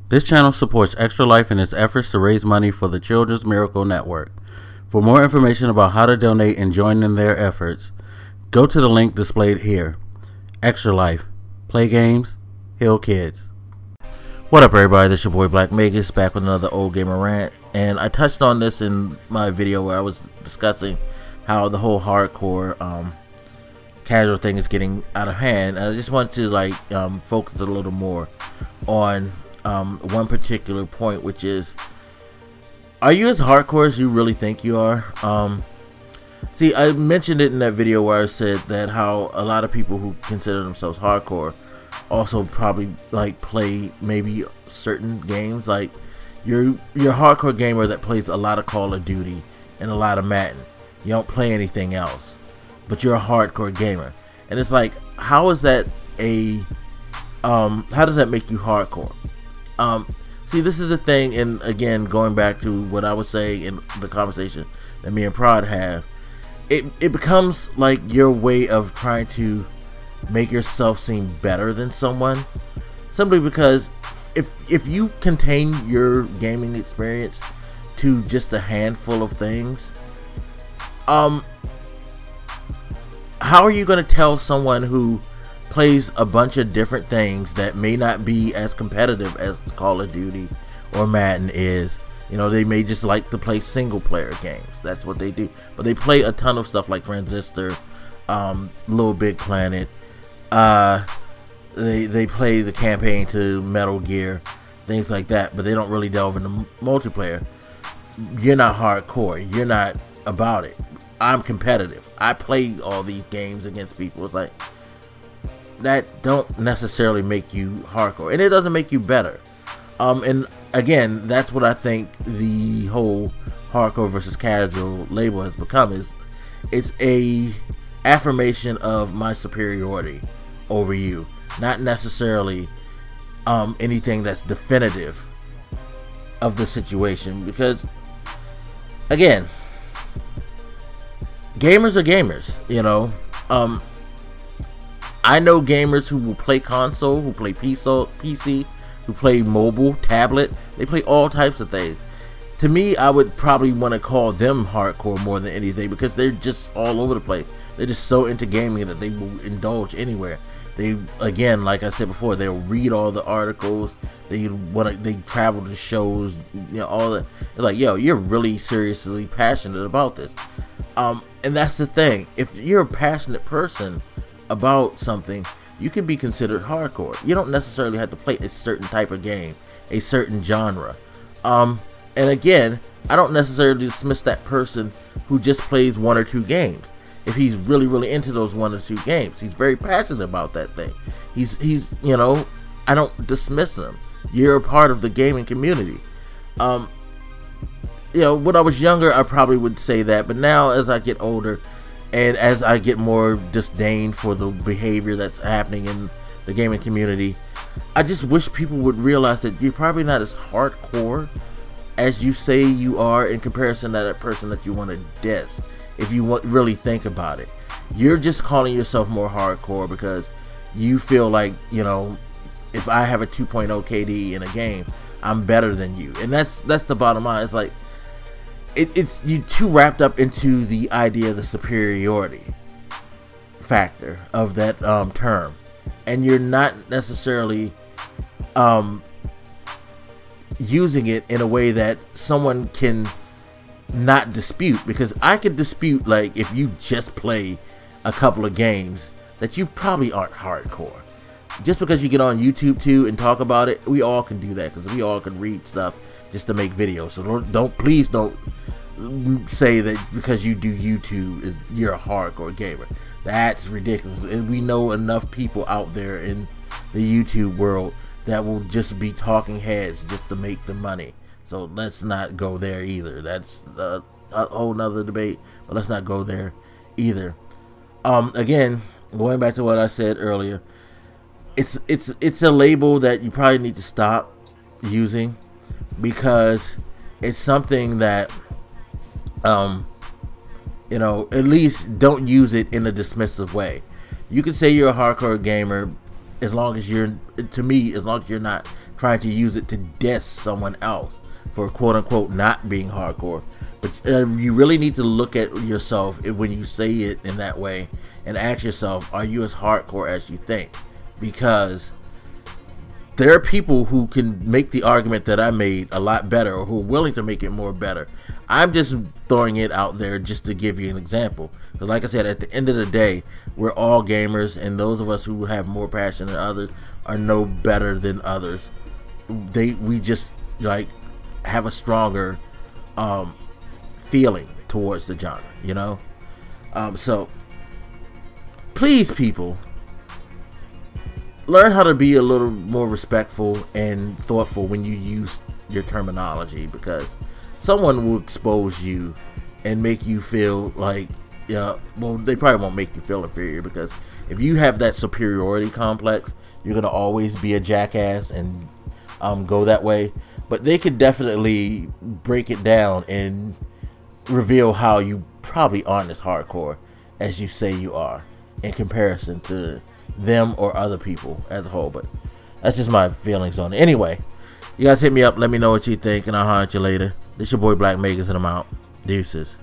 This channel supports Extra Life in its efforts to raise money for the Children's Miracle Network. For more information about how to donate and join in their efforts, go to the link displayed here. Extra Life. Play games, heal kids. What up, everybody? This is your boy Black Magus, back with another Old Gamer Rant. And I touched on this in my video where I was discussing how the whole hardcore casual thing is getting out of hand. And I just wanted to focus a little more on one particular point, which is, are you as hardcore as you really think you are? See, I mentioned it in that video where I said that how a lot of people who consider themselves hardcore also probably play maybe certain games. Like you're a hardcore gamer that plays a lot of Call of Duty and a lot of Madden. You don't play anything else, but you're a hardcore gamer. And it's like, how is that how does that make you hardcore? See, this is the thing, and again, going back to what I was saying in the conversation that me and Prod have, it becomes like your way of trying to make yourself seem better than someone, simply because if you contain your gaming experience to just a handful of things, how are you going to tell someone who plays a bunch of different things that may not be as competitive as Call of Duty or Madden is? You know, they may just like to play single player games. That's what they do. But they play a ton of stuff like Transistor, Little Big Planet. They play the campaign to Metal Gear, things like that. But they don't really delve into multiplayer. You're not hardcore. You're not about it. I'm competitive. I play all these games against people. It's like, that don't necessarily make you hardcore, and it doesn't make you better. And again, that's what I think the whole hardcore versus casual label has become. It's a affirmation of my superiority over you, not necessarily anything that's definitive of the situation. Because again, gamers are gamers, you know. I know gamers who will play console, who play PC, who play mobile, tablet. They play all types of things. To me, I would probably want to call them hardcore more than anything, because they're just all over the place. They're just so into gaming that they will indulge anywhere. They, again, like I said before, they'll read all the articles. They travel to shows, you know, all that. They're like, yo, you're really seriously passionate about this. And that's the thing. If you're a passionate person about something, you can be considered hardcore. You don't necessarily have to play a certain type of game, a certain genre. And again, I don't necessarily dismiss that person who just plays one or two games. If he's really into those one or two games, he's very passionate about that thing. He's you know, I don't dismiss them. You're a part of the gaming community. You know, when I was younger, I probably would say that, but now as I get older, and as I get more disdain for the behavior that's happening in the gaming community, I just wish people would realize that you're probably not as hardcore as you say you are in comparison to that person that you want to diss. If you really think about it, you're just calling yourself more hardcore because you feel like, you know, if I have a 2.0 KD in a game, I'm better than you. And that's the bottom line. It's like, it's you too wrapped up into the idea of the superiority factor of that term, and you're not necessarily using it in a way that someone can not dispute. Because I could dispute, like, if you just play a couple of games, that you probably aren't hardcore. Just because you get on YouTube too and talk about it, we all can do that, because we all can read stuff just to make videos. So please don't say that because you do YouTube you're a hardcore gamer. That's ridiculous. And we know enough people out there in the YouTube world that will just be talking heads just to make the money. So let's not go there either. That's a whole nother debate, but let's not go there either. Again, going back to what I said earlier, it's a label that you probably need to stop using, because it's something that you know, at least don't use it in a dismissive way. You can say you're a hardcore gamer as long as you're, to me, as long as you're not trying to use it to diss someone else for quote unquote not being hardcore. But you really need to look at yourself when you say it in that way and ask yourself, are you as hardcore as you think? Because there are people who can make the argument that I made a lot better, or who are willing to make it more better. I'm just throwing it out there just to give you an example. Because like I said, at the end of the day, we're all gamers, and those of us who have more passion than others are no better than others. We just like have a stronger feeling towards the genre, you know? So please, people, learn how to be a little more respectful and thoughtful when you use your terminology, because someone will expose you and make you feel like, well, they probably won't make you feel inferior, because if you have that superiority complex, you're gonna always be a jackass and go that way. But they could definitely break it down and reveal how you probably aren't as hardcore as you say you are in comparison to them or other people as a whole. But that's just my feelings on it. Anyway, you guys hit me up, let me know what you think, and I'll holler at you later. This your boy Black Megas, and I'm out. Deuces.